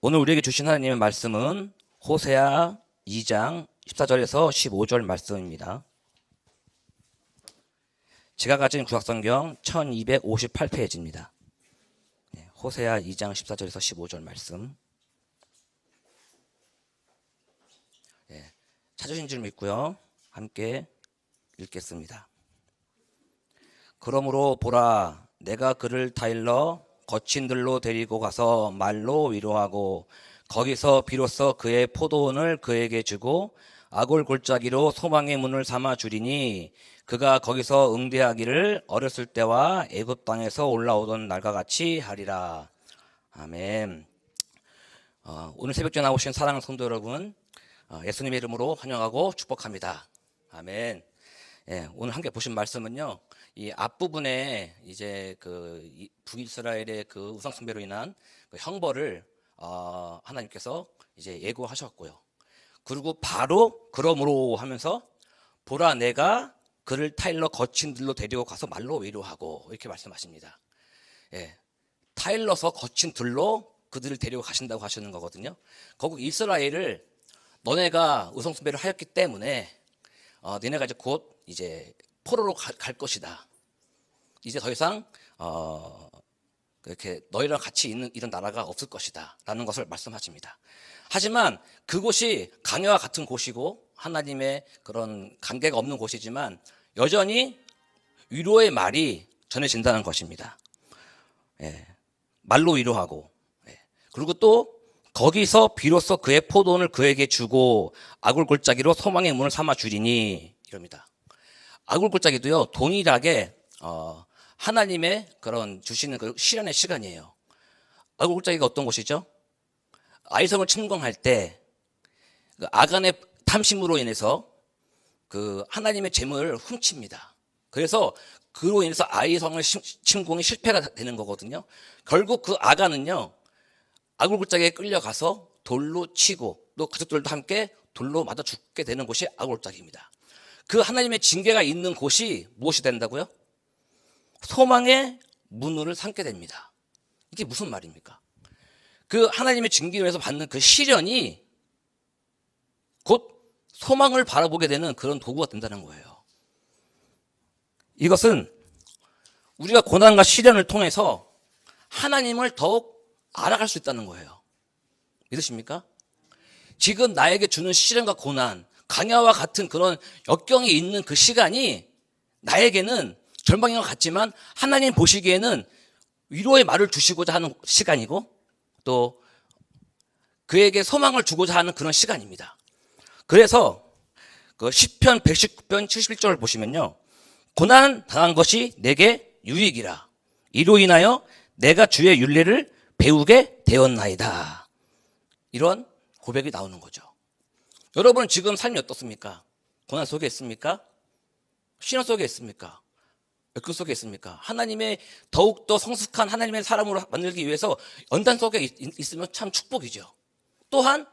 오늘 우리에게 주신 하나님의 말씀은 호세아 2장 14절에서 15절 말씀입니다. 제가 가진 구약성경 1258페이지입니다. 호세아 2장 14절에서 15절 말씀. 찾으신 줄 믿고요. 함께 읽겠습니다. 그러므로 보라, 내가 그를 타일러 거친 들로 데리고 가서 말로 위로하고 거기서 비로소 그의 포도원을 그에게 주고 아골 골짜기로 소망의 문을 삼아 주리니 그가 거기서 응대하기를 어렸을 때와 애굽 땅에서 올라오던 날과 같이 하리라. 아멘. 오늘 새벽에 나오신 사랑하는 성도 여러분, 예수님의 이름으로 환영하고 축복합니다. 아멘. 오늘 함께 보신 말씀은요, 이 앞부분에 이제 그 북이스라엘의 그 우상숭배로 인한 그 형벌을 하나님께서 이제 예고하셨고요. 그리고 바로 그러므로 하면서 보라, 내가 그를 타일러 거친 들로 데리고 가서 말로 위로하고 이렇게 말씀하십니다. 타일러서 거친 들로 그들을 데리고 가신다고 하시는 거거든요. 거기 이스라엘을 너네가 우상숭배를 하였기 때문에 너네가 이제 곧 이제 포로로 갈 것이다. 이제 더 이상 이렇게 너희랑 같이 있는 이런 나라가 없을 것이다 라는 것을 말씀하십니다. 하지만 그곳이 강야와 같은 곳이고 하나님의 그런 관계가 없는 곳이지만 여전히 위로의 말이 전해진다는 것입니다. 말로 위로하고, 그리고 또 거기서 비로소 그의 포도원을 그에게 주고 아굴 골짜기로 소망의 문을 삼아 주리니 이럽니다. 아굴 골짜기도요, 동일하게 하나님의 그런 주시는 그 시련의 시간이에요. 아굴 골짜기가 어떤 곳이죠? 아이성을 침공할 때 그 아간의 탐심으로 인해서 그 하나님의 재물을 훔칩니다. 그래서 그로 인해서 아이성을 침공이 실패가 되는 거거든요. 결국 그 아간은요, 아굴 골짜기에 끌려가서 돌로 치고 또 가족들도 함께 돌로 맞아 죽게 되는 곳이 아굴 골짜기입니다. 그 하나님의 징계가 있는 곳이 무엇이 된다고요? 소망의 문을 삼게 됩니다. 이게 무슨 말입니까? 그 하나님의 징계에서 받는 그 시련이 곧 소망을 바라보게 되는 그런 도구가 된다는 거예요. 이것은 우리가 고난과 시련을 통해서 하나님을 더욱 알아갈 수 있다는 거예요. 믿으십니까? 지금 나에게 주는 시련과 고난, 강야와 같은 그런 역경이 있는 그 시간이 나에게는 절망인 것 같지만 하나님 보시기에는 위로의 말을 주시고자 하는 시간이고 또 그에게 소망을 주고자 하는 그런 시간입니다. 그래서 그 시편 119편 71절을 보시면요, 고난 당한 것이 내게 유익이라 이로 인하여 내가 주의 율례를 배우게 되었나이다. 이런 고백이 나오는 거죠. 여러분은 지금 삶이 어떻습니까? 고난 속에 있습니까? 시련 속에 있습니까? 역경 속에 있습니까? 하나님의 더욱더 성숙한 하나님의 사람으로 만들기 위해서 연단 속에 있으면 참 축복이죠. 또한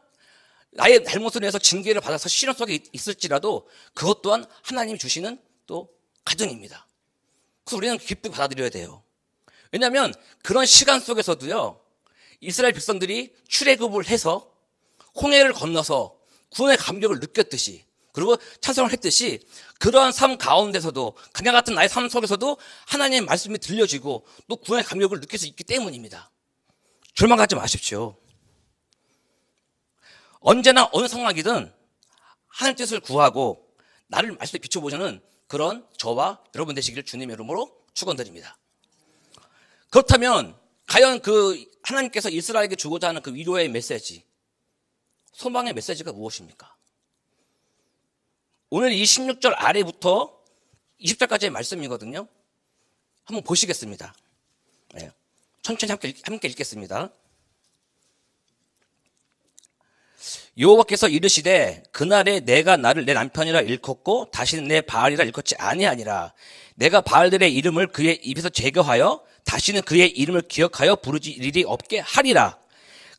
나의 잘못을 해서 징계를 받아서 시련 속에 있을지라도 그것 또한 하나님이 주시는 또 가정입니다. 그래서 우리는 기쁘게 받아들여야 돼요. 왜냐하면 그런 시간 속에서도요, 이스라엘 백성들이 출애굽을 해서 홍해를 건너서 구원의 감격을 느꼈듯이 그리고 찬송을 했듯이 그러한 삶 가운데서도 강야 같은 나의 삶 속에서도 하나님의 말씀이 들려지고 또 구원의 감격을 느낄 수 있기 때문입니다. 절망하지 마십시오. 언제나 어느 상황이든 하나님 뜻을 구하고 나를 말씀에 비춰보시는 그런 저와 여러분 되시기를 주님의 이름으로 축원드립니다. 그렇다면 과연 그 하나님께서 이스라엘에게 주고자 하는 그 위로의 메시지, 소망의 메시지가 무엇입니까? 오늘 이 16절 아래부터 20절까지의 말씀이거든요. 한번 보시겠습니다. 천천히 함께 읽겠습니다. 여호와께서 이르시되 그날에 내가 나를 내 남편이라 일컫고 다시는 내 바알이라 일컫지 아니하니라. 내가 바알들의 이름을 그의 입에서 제거하여 다시는 그의 이름을 기억하여 부르지 일이 없게 하리라.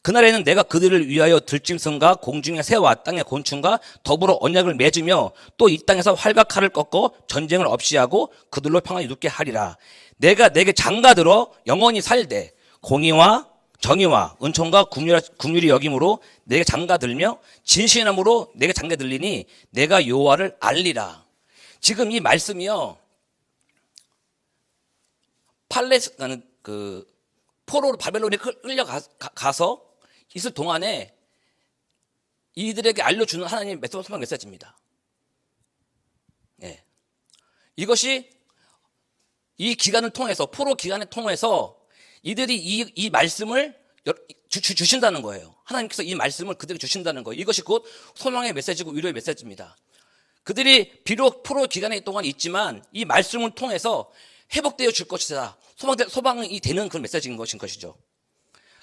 그날에는 내가 그들을 위하여 들짐승과 공중의 새와 땅의 곤충과 더불어 언약을 맺으며 또 이 땅에서 활과 칼을 꺾어 전쟁을 없이 하고 그들로 평안히 눕게 하리라. 내가 내게 장가들어 영원히 살되 공의와 정의와 은총과 긍휼이 여김으로 내게 장가들며 진실함으로 내게 장가들리니 내가 여호와를 알리라. 지금 이 말씀이요, 팔레스타는 그 포로로 바벨론에 끌려가서 있을 동안에 이들에게 알려주는 하나님의 소망 메시지입니다. 예. 이것이 이 기간을 통해서, 포로 기간을 통해서 이들이 이 말씀을 주신다는 거예요. 하나님께서 이 말씀을 그들에게 주신다는 거예요. 이것이 곧 소망의 메시지고 위로의 메시지입니다. 그들이 비록 포로 기간에 동안 있지만 이 말씀을 통해서 회복되어 줄 것이다, 소망이 되는 그런 메시지인 것이죠.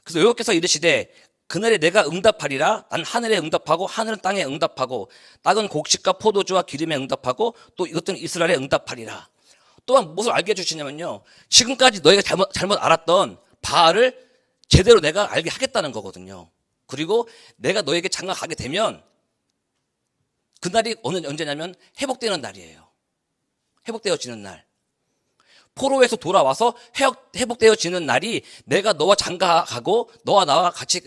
그래서 여호와께서 이르시되 그날에 내가 응답하리라. 난 하늘에 응답하고 하늘은 땅에 응답하고 땅은 곡식과 포도주와 기름에 응답하고 또 이것들은 이스라엘에 응답하리라. 또한 무엇을 알게 해주시냐면요, 지금까지 너희가 잘못 알았던 바알을 제대로 내가 알게 하겠다는 거거든요. 그리고 내가 너에게 장가가게 되면 그날이 언제냐면 회복되는 날이에요. 회복되어지는 날. 포로에서 돌아와서 회복되어지는 날이 내가 너와 장가가고 너와 나와 같이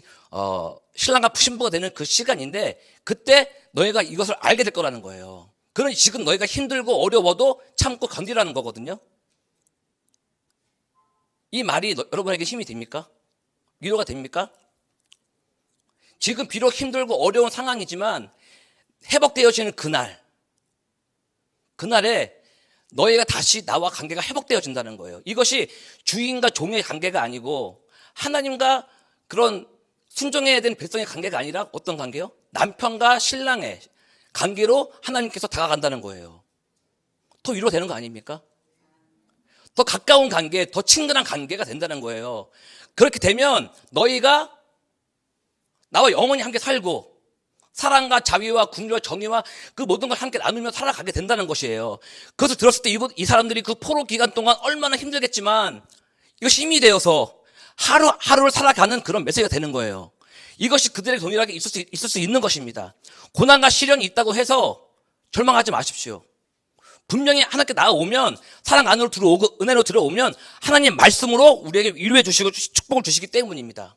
신랑과 신부가 되는 그 시간인데, 그때 너희가 이것을 알게 될 거라는 거예요. 그러니 지금 너희가 힘들고 어려워도 참고 견디라는 거거든요. 이 말이 여러분에게 힘이 됩니까? 위로가 됩니까? 지금 비록 힘들고 어려운 상황이지만 회복되어지는 그날에 너희가 다시 나와 관계가 회복되어진다는 거예요. 이것이 주인과 종의 관계가 아니고 하나님과 그런 순종해야 되는 백성의 관계가 아니라 어떤 관계요? 남편과 신랑의 관계로 하나님께서 다가간다는 거예요. 더 위로되는 거 아닙니까? 더 가까운 관계, 더 친근한 관계가 된다는 거예요. 그렇게 되면 너희가 나와 영원히 함께 살고 사랑과 자비와 긍휼과 정의와 그 모든 걸 함께 나누며 살아가게 된다는 것이에요. 그것을 들었을 때 이 사람들이 그 포로 기간 동안 얼마나 힘들겠지만 이것이 힘이 되어서 하루하루를 살아가는 그런 메시지가 되는 거예요. 이것이 그들에게 동일하게 있을 수 있는 것입니다. 고난과 시련이 있다고 해서 절망하지 마십시오. 분명히 하나님께 나아오면, 사랑 안으로 들어오고 은혜로 들어오면 하나님 말씀으로 우리에게 위로해 주시고 축복을 주시기 때문입니다.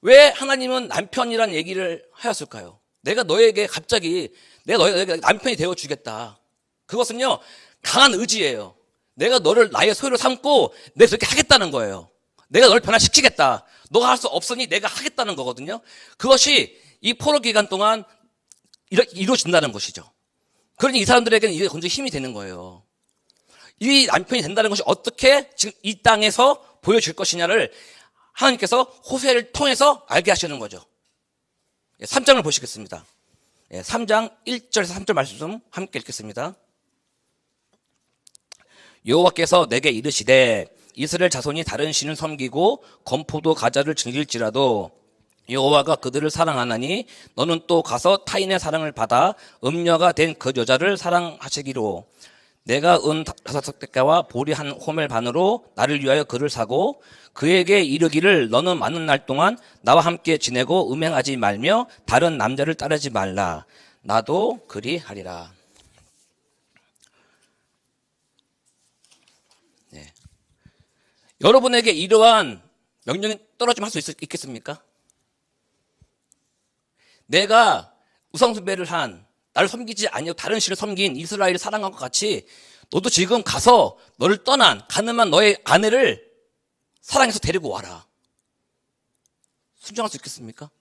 왜 하나님은 남편이란 얘기를 하였을까요? 내가 너에게 갑자기 내가 너에게 남편이 되어주겠다. 그것은요, 강한 의지예요. 내가 너를 나의 소유로 삼고 내가 그렇게 하겠다는 거예요. 내가 너를 변화시키겠다. 너가 할 수 없으니 내가 하겠다는 거거든요. 그것이 이 포로 기간 동안 이루어진다는 것이죠. 그러니 이 사람들에게는 이게 굉장히 힘이 되는 거예요. 이 남편이 된다는 것이 어떻게 지금 이 땅에서 보여줄 것이냐를 하나님께서 호세를 통해서 알게 하시는 거죠. 3장을 보시겠습니다. 3장 1절에서 3절 말씀 함께 읽겠습니다. 여호와께서 내게 이르시되 이스라엘 자손이 다른 신을 섬기고 건포도 과자를 즐길지라도 여호와가 그들을 사랑하나니 너는 또 가서 타인의 사랑을 받아 음녀가 된 그 여자를 사랑하시기로. 내가 은 5댓개와 보리 한 호멜 반으로 나를 위하여 그를 사고 그에게 이르기를 너는 많은 날 동안 나와 함께 지내고 음행하지 말며 다른 남자를 따르지 말라. 나도 그리하리라. 네. 여러분에게 이러한 명령이 떨어지면 할 수 있겠습니까? 내가 우상숭배를 한, 나를 섬기지 아니하고 다른 신을 섬긴 이스라엘을 사랑한 것 같이 너도 지금 가서 너를 떠난 가늠한 너의 아내를 사랑해서 데리고 와라. 순종할 수 있겠습니까?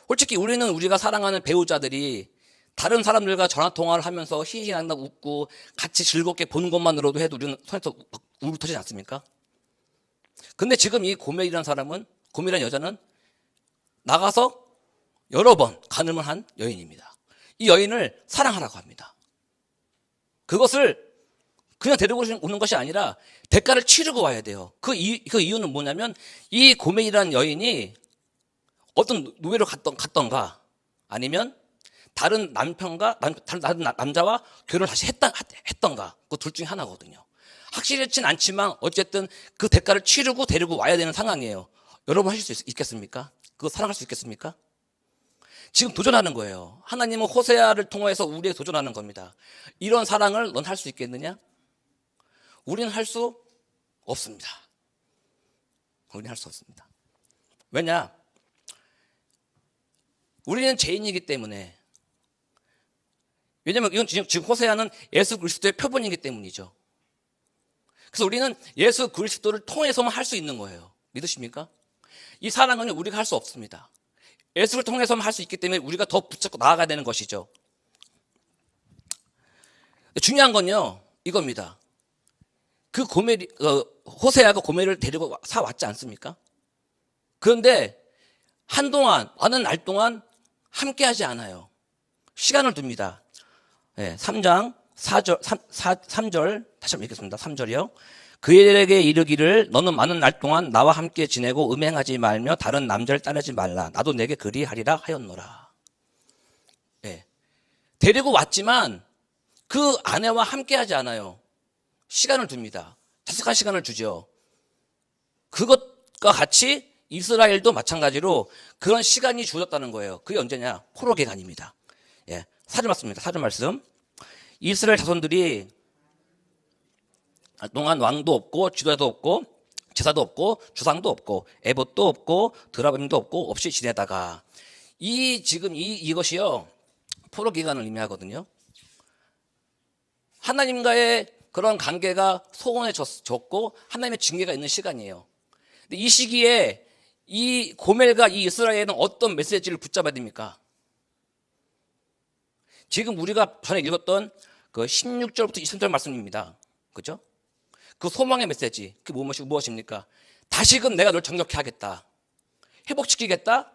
솔직히 우리가 사랑하는 배우자들이 다른 사람들과 전화통화를 하면서 히히낙낙 웃고 같이 즐겁게 보는 것만으로도 해도 우리는 손에서 울고 터지지 않습니까? 근데 지금 이 고멜이라는 여자는 나가서 여러 번 간음을 한 여인입니다. 이 여인을 사랑하라고 합니다. 그것을 그냥 데리고 오는 것이 아니라 대가를 치르고 와야 돼요. 그 이유는 뭐냐면 이 고멜이라는 여인이 어떤 노예로 갔던가 아니면 다른 다른 남자와 결혼을 다시 했던가 그 둘 중에 하나거든요. 확실하진 않지만 어쨌든 그 대가를 치르고 데리고 와야 되는 상황이에요. 여러분 하실 수 있겠습니까? 그거 사랑할 수 있겠습니까? 지금 도전하는 거예요. 하나님은 호세아를 통해서 우리에게 도전하는 겁니다. 이런 사랑을 넌 할 수 있겠느냐? 우리는 할 수 없습니다. 우리는 할 수 없습니다. 왜냐? 우리는 죄인이기 때문에. 왜냐하면 이건 지금 호세아는 예수 그리스도의 표본이기 때문이죠. 그래서 우리는 예수 그리스도를 통해서만 할 수 있는 거예요. 믿으십니까? 이 사랑은 우리가 할 수 없습니다. 예수를 통해서만 할 수 있기 때문에 우리가 더 붙잡고 나아가야 되는 것이죠. 중요한 건요, 이겁니다. 그 호세아가 고멜을 데리고 사왔지 않습니까? 그런데 한동안, 어느 날 동안 함께 하지 않아요. 시간을 둡니다. 3장 3절, 다시 한번 읽겠습니다. 3절이요. 그에게 이르기를 너는 많은 날 동안 나와 함께 지내고 음행하지 말며 다른 남자를 따르지 말라. 나도 내게 그리하리라 하였노라. 데리고 왔지만 그 아내와 함께 하지 않아요. 시간을 둡니다. 자숙한 시간을 주죠. 그것과 같이 이스라엘도 마찬가지로 그런 시간이 주어졌다는 거예요. 그게 언제냐? 포로 기간입니다. 사절 말씀입니다. 사절 말씀. 이스라엘 자손들이 동안 왕도 없고 지도자도 없고 제사도 없고 주상도 없고 에봇도 없고 드라빔도 없고 없이 지내다가 지금 이것이요 포로 기간을 의미하거든요. 하나님과의 그런 관계가 소원해졌고 하나님의 징계가 있는 시간이에요. 근데 이 시기에 이 고멜과 이 이스라엘은 어떤 메시지를 붙잡아야 됩니까? 지금 우리가 전에 읽었던 그 16절부터 20절 말씀입니다. 그죠? 그 소망의 메시지, 그게 무엇입니까? 다시금 내가 널 정력케 하겠다. 회복시키겠다.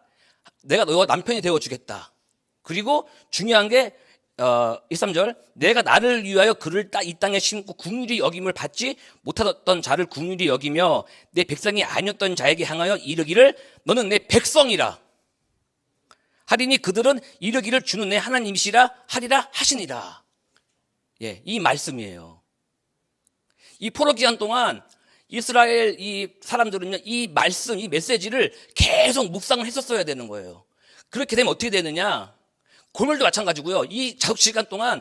내가 너와 남편이 되어주겠다. 그리고 중요한 게 23절 내가 나를 위하여 그를 이 땅에 심고 긍휼히 여김을 받지 못하던 자를 긍휼히 여기며 내 백성이 아니었던 자에게 향하여 이르기를 너는 내 백성이라 하리니 그들은 이르기를 주는 내 하나님이시라 하리라 하시니라. 이 말씀이에요. 이 포로 기간 동안 이스라엘 이 사람들은요 이 말씀, 이 메시지를 계속 묵상을 했었어야 되는 거예요. 그렇게 되면 어떻게 되느냐? 고멜도 마찬가지고요. 이 자숙 시간 동안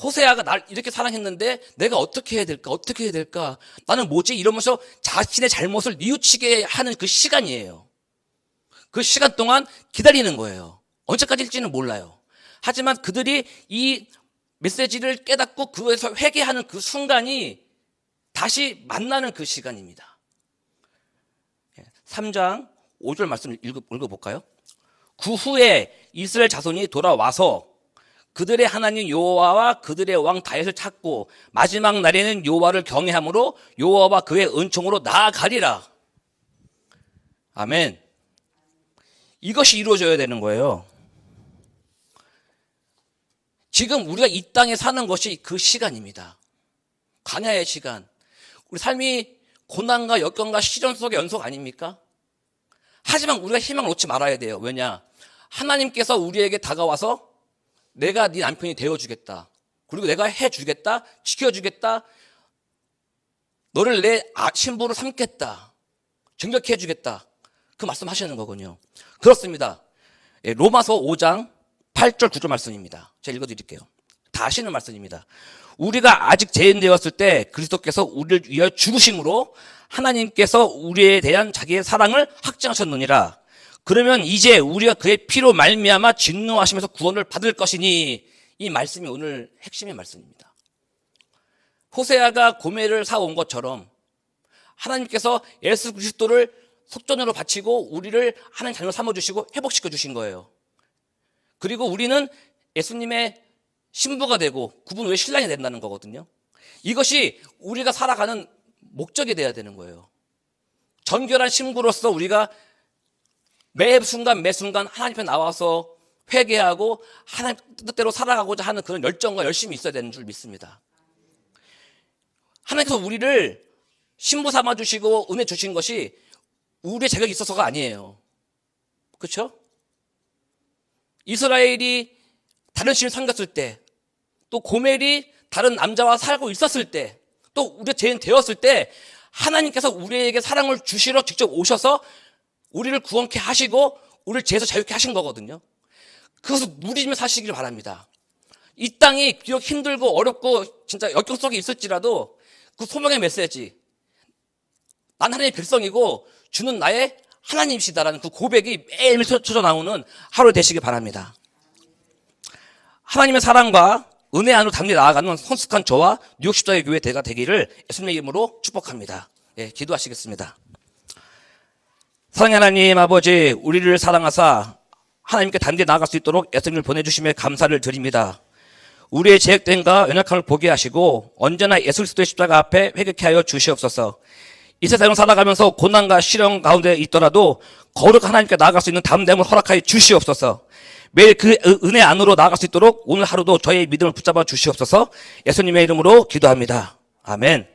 호세아가 날 이렇게 사랑했는데 내가 어떻게 해야 될까? 나는 뭐지? 이러면서 자신의 잘못을 뉘우치게 하는 그 시간이에요. 그 시간 동안 기다리는 거예요. 언제까지일지는 몰라요. 하지만 그들이 이 메시지를 깨닫고 그에서 회개하는 그 순간이 다시 만나는 그 시간입니다. 3장 5절 말씀을 읽어볼까요? 그 후에 이스라엘 자손이 돌아와서 그들의 하나님 여호와와 그들의 왕 다윗을 찾고 마지막 날에는 여호와를 경외함으로 여호와와 그의 은총으로 나아가리라. 아멘. 이것이 이루어져야 되는 거예요. 지금 우리가 이 땅에 사는 것이 그 시간입니다. 광야의 시간. 우리 삶이 고난과 역경과 시련 속의 연속 아닙니까? 하지만 우리가 희망을 놓지 말아야 돼요. 왜냐? 하나님께서 우리에게 다가와서 내가 네 남편이 되어주겠다. 그리고 내가 해주겠다. 지켜주겠다. 너를 내 신부로 삼겠다. 정결케 해주겠다. 그 말씀하시는 거군요. 그렇습니다. 로마서 5장 8절 9절 말씀입니다. 제가 읽어드릴게요. 다 아시는 말씀입니다. 우리가 아직 죄인 되었을 때 그리스도께서 우리를 위하여 죽으심으로 하나님께서 우리에 대한 자기의 사랑을 확증하셨느니라. 그러면 이제 우리가 그의 피로 말미암아 진노하시면서 구원을 받을 것이니 이 말씀이 오늘 핵심의 말씀입니다. 호세아가 고멜을 사온 것처럼 하나님께서 예수 그리스도를 속전으로 바치고 우리를 하나님 자녀로 삼아주시고 회복시켜 주신 거예요. 그리고 우리는 예수님의 신부가 되고 그분 외에 신랑이 된다는 거거든요. 이것이 우리가 살아가는 목적이 돼야 되는 거예요. 정결한 신부로서 우리가 매 순간 하나님 앞에 나와서 회개하고 하나님 뜻대로 살아가고자 하는 그런 열정과 열심이 있어야 되는 줄 믿습니다. 하나님께서 우리를 신부 삼아주시고 은혜 주신 것이 우리의 자격이 있어서가 아니에요. 그렇죠? 이스라엘이 다른 신을 섬겼을 때, 또 고멜이 다른 남자와 살고 있었을 때, 또 우리가 죄인 되었을 때 하나님께서 우리에게 사랑을 주시러 직접 오셔서 우리를 구원케 하시고 우리를 죄에서 자유케 하신 거거든요. 그것을 누리며 사시길 바랍니다. 이 땅이 비록 힘들고 어렵고 진짜 역경 속에 있을지라도 그 소망의 메시지, 난 하나님의 백성이고 주는 나의 하나님이시다라는 그 고백이 매일매일 터져 나오는 하루 되시기 바랍니다. 하나님의 사랑과 은혜 안으로 담대 나아가는 성숙한 저와 뉴욕 십자가의 교회 대가 되기를 예수님의 이름으로 축복합니다. 예, 기도하시겠습니다. 사랑의 하나님 아버지, 우리를 사랑하사 하나님께 담대 나아갈 수 있도록 예수님을 보내주심에 감사를 드립니다. 우리의 죄악됨과 연약함을 보게 하시고 언제나 예수 그리스도의 십자가 앞에 회개케 하여 주시옵소서. 이 세상을 살아가면서 고난과 시련 가운데 있더라도 거룩 하나님께 나아갈 수 있는 담대함을 허락하여 주시옵소서. 매일 그 은혜 안으로 나아갈 수 있도록 오늘 하루도 저의 믿음을 붙잡아 주시옵소서. 예수님의 이름으로 기도합니다. 아멘.